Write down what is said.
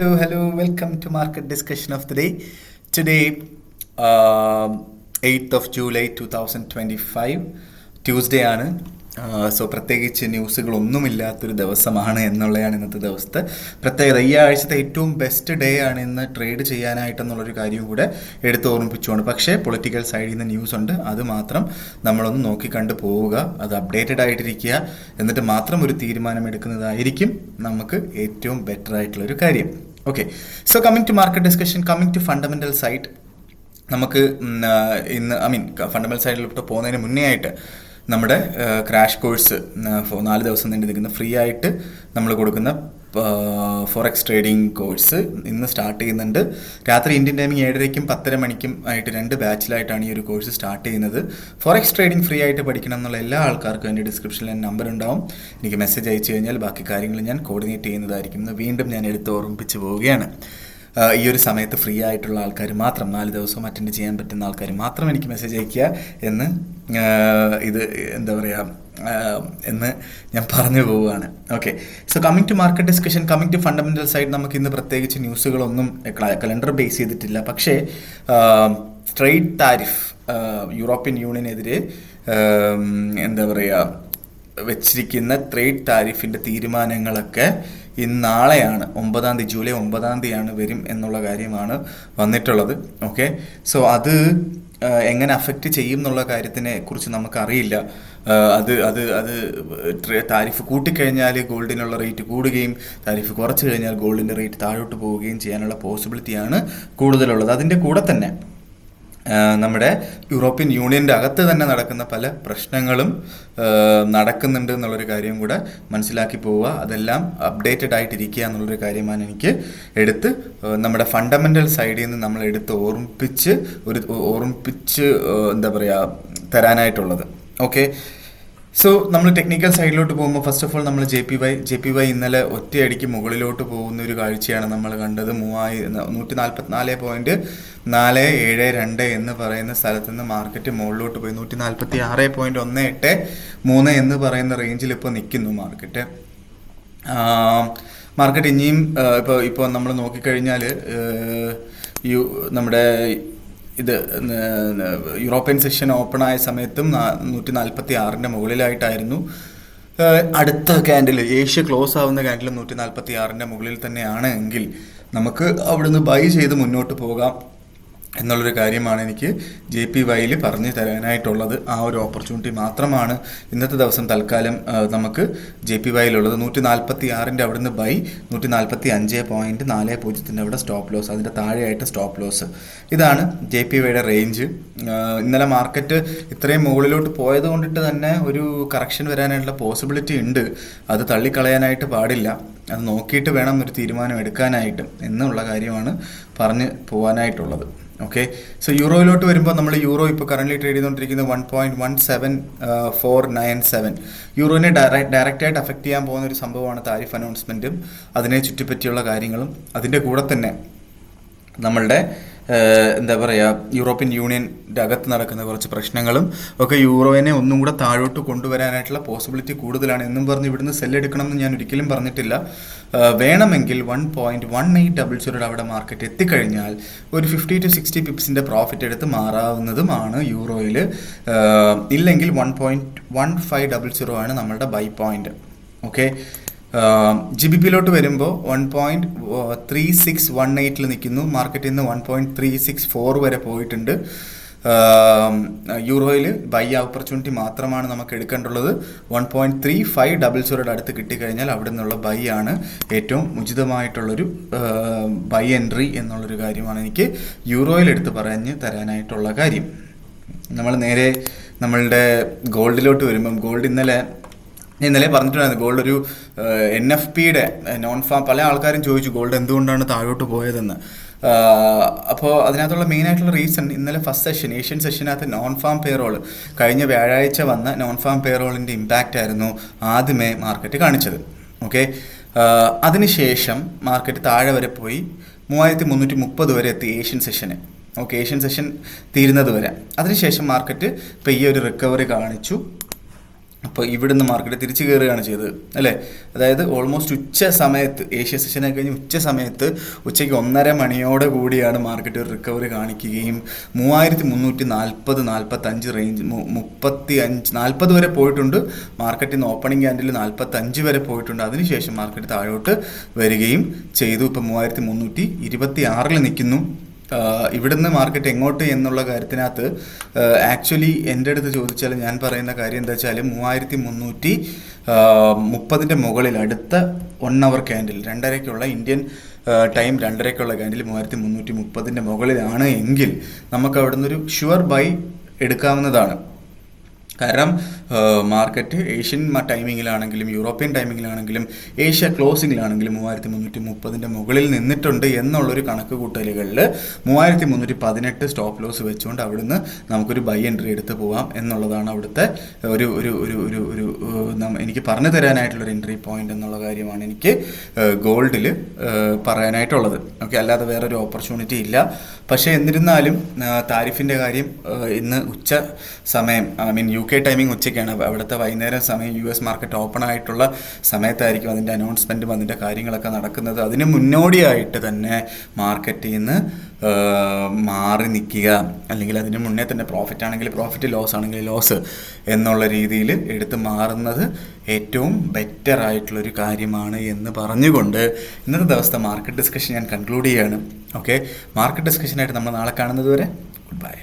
Hello, welcome to market discussion of the day. Today, 8th of July 2025, Tuesday ആണ്. So പ്രത്യേകിച്ച് ന്യൂസുകളൊന്നുമില്ലാത്തൊരു ദിവസമാണ് എന്നുള്ളതാണ് ഇന്നത്തെ ദിവസത്തെ പ്രത്യേകത. ഈ ആഴ്ചത്തെ ഏറ്റവും ബെസ്റ്റ് ഡേ ആണ് ഇന്ന് ട്രേഡ് ചെയ്യാനായിട്ടെന്നുള്ളൊരു കാര്യം കൂടെ എടുത്ത് ഓർമ്മിപ്പിച്ചുകൊണ്ട്, പക്ഷേ പൊളിറ്റിക്കൽ സൈഡിൽ നിന്ന് ന്യൂസ് ഉണ്ട്, അത് മാത്രം നമ്മളൊന്ന് നോക്കിക്കണ്ട് പോവുക, അത് അപ്ഡേറ്റഡ് ആയിട്ടിരിക്കുക, എന്നിട്ട് മാത്രം ഒരു തീരുമാനമെടുക്കുന്നതായിരിക്കും നമുക്ക് ഏറ്റവും ബെറ്റർ ആയിട്ടുള്ളൊരു കാര്യം. Okay, so coming to market discussion, coming to fundamental side, നമുക്ക് ഇന്ന് ഫണ്ടമെൻ്റൽ സൈഡിലോട്ട് പോകുന്നതിന് മുന്നേ ആയിട്ട് നമ്മുടെ ക്രാഷ് കോഴ്സ് 4 ദിവസം നീണ്ടു നിൽക്കുന്ന ഫ്രീ ആയിട്ട് നമ്മൾ കൊടുക്കുന്ന ഫോറക്സ് ട്രേഡിംഗ് കോഴ്സ് ഇന്ന് സ്റ്റാർട്ട് ചെയ്യുന്നുണ്ട്. രാത്രി ഇന്ത്യൻ ടൈമിംഗ് 7:30ക്കും 10:30 മണിക്കും ആയിട്ട് 2 ബാച്ചിലായിട്ടാണ് ഈ ഒരു കോഴ്സ് സ്റ്റാർട്ട് ചെയ്യുന്നത്. ഫോറക്സ് ട്രേഡിംഗ് ഫ്രീ ആയിട്ട് പഠിക്കണം എന്നുള്ള എല്ലാ ആൾക്കാർക്കും എൻ്റെ ഡിസ്ക്രിപ്ഷനിൽ നമ്പർ ഉണ്ടാവും. എനിക്ക് മെസ്സേജ് അയച്ചു കഴിഞ്ഞാൽ ബാക്കി കാര്യങ്ങൾ ഞാൻ കോർഡിനേറ്റ് ചെയ്യുന്നതായിരിക്കും. വീണ്ടും ഞാൻ എടുത്ത് ഓർമ്മിപ്പിച്ച് പോവുകയാണ്, ഈ ഒരു സമയത്ത് ഫ്രീ ആയിട്ടുള്ള ആൾക്കാർ മാത്രം, 4 ദിവസവും അറ്റൻഡ് ചെയ്യാൻ പറ്റുന്ന ആൾക്കാർ മാത്രം എനിക്ക് മെസ്സേജ് അയയ്ക്കുക എന്ന് എന്ന് ഞാൻ പറഞ്ഞു പോവുകയാണ്. Okay, so coming to market discussion, coming to fundamental side, നമുക്ക് ഇന്ന് പ്രത്യേകിച്ച് ന്യൂസുകളൊന്നും കലണ്ടർ ബേസ് ചെയ്തിട്ടില്ല. പക്ഷേ ട്രേഡ് താരിഫ്, യൂറോപ്യൻ യൂണിയനെതിരെ വെച്ചിരിക്കുന്ന ട്രേഡ് താരിഫിൻ്റെ തീരുമാനങ്ങളൊക്കെ നാളെയാണ്, 9-ാം തീയതി, ജൂലൈ 9-ാം തീയതിയാണ് വരും എന്നുള്ള കാര്യമാണ് വന്നിട്ടുള്ളത്. ഓക്കെ, സോ അത് എങ്ങനെ അഫക്റ്റ് ചെയ്യും എന്നുള്ള കാര്യത്തിനെ കുറിച്ച് നമുക്കറിയില്ല. താരിഫ് കൂട്ടിക്കഴിഞ്ഞാൽ ഗോൾഡിനുള്ള റേറ്റ് കൂടുകയും താരിഫ് കുറച്ച് കഴിഞ്ഞാൽ ഗോൾഡിൻ്റെ റേറ്റ് താഴോട്ട് പോവുകയും ചെയ്യാനുള്ള പോസിബിലിറ്റിയാണ് കൂടുതലുള്ളത്. അതിൻ്റെ കൂടെ തന്നെ നമ്മുടെ യൂറോപ്യൻ യൂണിയൻ്റെ അകത്ത് തന്നെ നടക്കുന്ന പല പ്രശ്നങ്ങളും നടക്കുന്നുണ്ട് എന്നുള്ളൊരു കാര്യം കൂടെ മനസ്സിലാക്കി പോവുക. അതെല്ലാം അപ്ഡേറ്റഡ് ആയിട്ടിരിക്കുക എന്നുള്ളൊരു കാര്യമാണ് എനിക്ക് നമ്മുടെ ഫണ്ടമെൻ്റൽ സൈഡിൽ നിന്ന് നമ്മൾ ഓർമ്മിപ്പിച്ച് തരാനായിട്ടുള്ളത്. ഓക്കെ, സോ നമ്മൾ ടെക്നിക്കൽ സൈഡിലോട്ട് പോകുമ്പോൾ ഫസ്റ്റ് ഓഫ് ഓൾ നമ്മൾ ജെ പി വൈ ഇന്നലെ ഒറ്റയടിക്ക് മുകളിലോട്ട് പോകുന്ന ഒരു കാഴ്ചയാണ് നമ്മൾ കണ്ടത്. 144.472 എന്ന് പറയുന്ന സ്ഥലത്ത് നിന്ന് മാർക്കറ്റ് മുകളിലോട്ട് പോയി 146.183 എന്ന് പറയുന്ന റേഞ്ചിൽ ഇപ്പോൾ നിൽക്കുന്നു മാർക്കറ്റ് ഇനിയും ഇപ്പോൾ നമ്മൾ നോക്കിക്കഴിഞ്ഞാൽ നമ്മുടെ യൂറോപ്യൻ സെഷൻ ഓപ്പൺ ആയ സമയത്തും 146ൻ്റെ മുകളിലായിട്ടായിരുന്നു. അടുത്ത ക്യാൻഡിൽ, ഏഷ്യ ക്ലോസ് ആവുന്ന ക്യാൻഡിൽ 146ൻ്റെ മുകളിൽ തന്നെയാണ് എങ്കിൽ നമുക്ക് അവിടുന്ന് ബൈ ചെയ്ത് മുന്നോട്ട് പോകാം എന്നുള്ളൊരു കാര്യമാണ് എനിക്ക് ജെ പി വൈയിൽ പറഞ്ഞു തരാനായിട്ടുള്ളത്. ആ ഒരു ഓപ്പർച്യൂണിറ്റി മാത്രമാണ് ഇന്നത്തെ ദിവസം തൽക്കാലം നമുക്ക് ജെ പി വൈയിലുള്ളത്. 146ൻ്റെ അവിടുന്ന് ബൈ, 145.40 അവിടെ സ്റ്റോപ്പ് ലോസ്, അതിൻ്റെ താഴെയായിട്ട് സ്റ്റോപ്പ് ലോസ്. ഇതാണ് ജെ പി വൈയുടെ റേഞ്ച്. ഇന്നലെ മാർക്കറ്റ് ഇത്രയും മുകളിലോട്ട് പോയത് കൊണ്ടിട്ട് തന്നെ ഒരു കറക്ഷൻ വരാനായിട്ടുള്ള പോസിബിലിറ്റി ഉണ്ട്. അത് തള്ളിക്കളയാനായിട്ട് പാടില്ല. അത് നോക്കിയിട്ട് വേണം ഒരു തീരുമാനം എടുക്കാനായിട്ട് എന്നുള്ള കാര്യമാണ് പറഞ്ഞു പോകാനായിട്ടുള്ളത്. ഓക്കെ, സോ യൂറോയിലോട്ട് വരുമ്പോൾ നമ്മൾ യൂറോ ഇപ്പോൾ കറൻ്റ് ട്രേഡ് ചെയ്തുകൊണ്ടിരിക്കുന്നത് 1.17497. യൂറോനെ ഡയറക്റ്റായിട്ട് അഫക്റ്റ് ചെയ്യാൻ പോകുന്ന ഒരു സംഭവമാണ് താരിഫ് അനൗൺസ്മെൻറ്റും അതിനെ ചുറ്റിപ്പറ്റിയുള്ള കാര്യങ്ങളും. അതിൻ്റെ കൂടെ തന്നെ നമ്മളുടെ യൂറോപ്യൻ യൂണിയൻ്റെ അകത്ത് നടക്കുന്ന കുറച്ച് പ്രശ്നങ്ങളും ഒക്കെ യൂറോയിനെ ഒന്നും കൂടെ താഴോട്ട് കൊണ്ടുവരാനായിട്ടുള്ള പോസിബിലിറ്റി കൂടുതലാണ്. എന്നും പറഞ്ഞ് ഇവിടുന്ന് സെല്ലെടുക്കണം എന്ന് ഞാൻ ഒരിക്കലും പറഞ്ഞിട്ടില്ല. വേണമെങ്കിൽ 1.1800 അവിടെ മാർക്കറ്റ് എത്തിക്കഴിഞ്ഞാൽ ഒരു 50 to 60 പിപ്സിൻ്റെ പ്രോഫിറ്റ് എടുത്ത് മാറാവുന്നതുമാണ് യൂറോയിൽ. ഇല്ലെങ്കിൽ 1.1500 ആണ് നമ്മളുടെ buy point. Okay, G B പിയിലോട്ട് വരുമ്പോൾ 1.3618 നിൽക്കുന്നു. മാർക്കറ്റിൽ നിന്ന് 1.364 വരെ പോയിട്ടുണ്ട്. യൂറോയിൽ ബൈ ഓപ്പർച്യൂണിറ്റി മാത്രമാണ് നമുക്ക് എടുക്കേണ്ടുള്ളത്. 1.3500 അടുത്ത് കിട്ടിക്കഴിഞ്ഞാൽ അവിടെ നിന്നുള്ള ബൈ ആണ് ഏറ്റവും ഉചിതമായിട്ടുള്ളൊരു ബൈ എൻട്രി എന്നുള്ളൊരു കാര്യമാണ് എനിക്ക് യൂറോയിൽ എടുത്ത് പറഞ്ഞു തരാനായിട്ടുള്ള കാര്യം. നമ്മൾ നേരെ നമ്മളുടെ ഗോൾഡിലോട്ട് വരുമ്പം, ഗോൾഡ് ഇന്നലെ പറഞ്ഞിട്ടുണ്ടായിരുന്നു, ഗോൾഡ് ഒരു NFPയുടെ നോൺ ഫാം, പല ആൾക്കാരും ചോദിച്ചു ഗോൾഡ് എന്തുകൊണ്ടാണ് താഴോട്ട് പോയതെന്ന്. അപ്പോൾ അതിനകത്തുള്ള മെയിനായിട്ടുള്ള റീസൺ, ഇന്നലെ ഫസ്റ്റ് സെഷൻ, ഏഷ്യൻ സെഷനകത്ത് നോൺ ഫാം പേറോൾ, കഴിഞ്ഞ വ്യാഴാഴ്ച വന്ന നോൺ ഫാം പേറോളിൻ്റെ ഇമ്പാക്റ്റ് ആയിരുന്നു ആദ്യമേ മാർക്കറ്റ് കാണിച്ചത്. ഓക്കെ, അതിനുശേഷം മാർക്കറ്റ് താഴെ വരെ പോയി 3330 വരെ എത്തി ഏഷ്യൻ സെഷന്. ഓക്കെ, ഏഷ്യൻ സെഷൻ തീരുന്നത് വരെ. അതിനുശേഷം മാർക്കറ്റ് ഇപ്പോൾ ഈ ഒരു റിക്കവറി കാണിച്ചു. അപ്പോൾ ഇവിടുന്ന് മാർക്കറ്റ് തിരിച്ചു കയറുകയാണ് ചെയ്തത് അല്ലേ. അതായത് ഓൾമോസ്റ്റ് ഉച്ച സമയത്ത് ഏഷ്യ സെഷനൊക്കെ കഴിഞ്ഞ് ഉച്ച സമയത്ത് ഉച്ചയ്ക്ക് 1:30 മണിയോടെ കൂടിയാണ് മാർക്കറ്റ് ഒരു റിക്കവറി കാണിക്കുകയും 3340-45 റേഞ്ച് 35-40 വരെ പോയിട്ടുണ്ട്. മാർക്കറ്റിൽ നിന്ന് ഓപ്പണിംഗ് ക്യാൻഡിൽ 45 വരെ പോയിട്ടുണ്ട്. അതിനുശേഷം മാർക്കറ്റ് താഴോട്ട് വരികയും ചെയ്തു. ഇപ്പോൾ 3326 നിൽക്കുന്നു. ഇവിടുന്ന് മാർക്കറ്റ് എങ്ങോട്ട് എന്നുള്ള കാര്യത്തിനകത്ത് ആക്ച്വലി എൻ്റെ അടുത്ത് ചോദിച്ചാൽ ഞാൻ പറയുന്ന കാര്യം എന്താ വെച്ചാൽ 3330 മുകളിൽ അടുത്ത 1 അവർ ക്യാൻഡിൽ 2:30 ഇന്ത്യൻ ടൈം 2:30 ക്യാൻഡിൽ 3330 മുകളിലാണ് എങ്കിൽ നമുക്ക് അവിടെ നിന്നൊരു ഷുവർ ബൈ എടുക്കാവുന്നതാണ്. കാരണം മാർക്കറ്റ് ഏഷ്യൻ ടൈമിങ്ങിലാണെങ്കിലും യൂറോപ്യൻ ടൈമിങ്ങിലാണെങ്കിലും ഏഷ്യ ക്ലോസിങ്ങിലാണെങ്കിലും 3330 മുകളിൽ നിന്നിട്ടുണ്ട് എന്നുള്ളൊരു കണക്ക് കൂട്ടലുകളിൽ 3318 സ്റ്റോപ്പ് ലോസ് വെച്ചുകൊണ്ട് അവിടുന്ന് നമുക്കൊരു ബൈ എൻട്രി എടുത്ത് പോവാം എന്നുള്ളതാണ് അവിടുത്തെ ഒരു ഒരു ഒരു ഒരു ഒരു എനിക്ക് പറഞ്ഞു തരാനായിട്ടുള്ളൊരു എൻട്രി പോയിന്റ് എന്നുള്ള കാര്യമാണ് എനിക്ക് ഗോൾഡിൽ പറയാനായിട്ടുള്ളത്. ഓക്കെ, അല്ലാതെ വേറൊരു ഓപ്പർച്യൂണിറ്റി ഇല്ല. പക്ഷേ എന്നിരുന്നാലും താരിഫിൻ്റെ കാര്യം ഇന്ന് ഉച്ച സമയം UK ടൈമിംഗ് ഉച്ചയ്ക്കാണ്. അവിടുത്തെ വൈകുന്നേരം സമയം US മാർക്കറ്റ് ഓപ്പൺ ആയിട്ടുള്ള സമയത്തായിരിക്കും അതിൻ്റെ അനൗൺസ്മെൻറ്റും അതിൻ്റെ കാര്യങ്ങളൊക്കെ നടക്കുന്നത്. അതിന് മുന്നോടിയായിട്ട് തന്നെ മാർക്കറ്റിൽ നിന്ന് മാറി നിൽക്കുക, അല്ലെങ്കിൽ അതിന് മുന്നേ തന്നെ പ്രോഫിറ്റ് ആണെങ്കിൽ പ്രോഫിറ്റ്, ലോസ് ആണെങ്കിൽ ലോസ് എന്നുള്ള രീതിയിൽ എടുത്ത് മാറുന്നത് ഏറ്റവും ബെറ്റർ ആയിട്ടുള്ളൊരു കാര്യമാണ് എന്ന് പറഞ്ഞുകൊണ്ട് ഇന്നത്തെ ദിവസത്തെ മാർക്കറ്റ് ഡിസ്കഷൻ ഞാൻ കൺക്ലൂഡ് ചെയ്യുകയാണ്. ഓക്കെ, മാർക്കറ്റ് ഡിസ്കഷനായിട്ട് നമ്മൾ നാളെ കാണുന്നത് വരെ ഗുഡ് ബൈ.